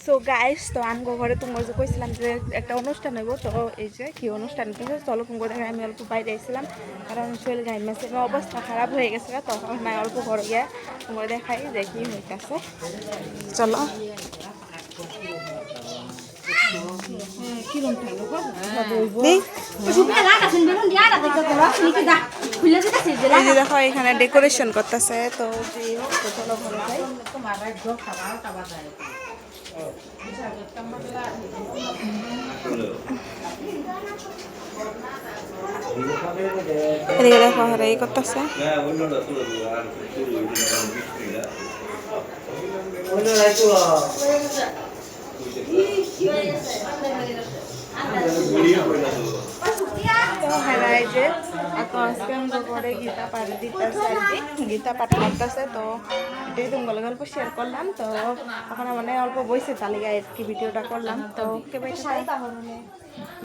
So guys, তো আমি ঘরে তোমার যে কইছিলাম যে একটা অনুষ্ঠান হইব, তো এই যে কি অনুষ্ঠান কিন্তু চলো তুমি দেখে আমি অল্প বাইরে এসেছিলাম কারণ শরীর ঘাইমেছে, অবস্থা খারাপ হয়ে গেছে, তখন না অল্প ঘরে গিয়ে তোমার দেখাই যে কি হইতেছে। চলো দেখো এখানে ডেকোরেশন করতেছে, তো চলো ঘরে যাই। এদিকে দেখো এই করতেছে। তো হ্যাঁ, এই যে আজকে আমরা ঘরে গীতা পাঠ দিতেছে আর কি, গীতা পাঠ করতেছে, তো এটাই তোমার গল্প শেয়ার করলাম। তো ওখানে মানে অল্প বইছে তালিকায় আর কি ভিডিওটা করলাম, তো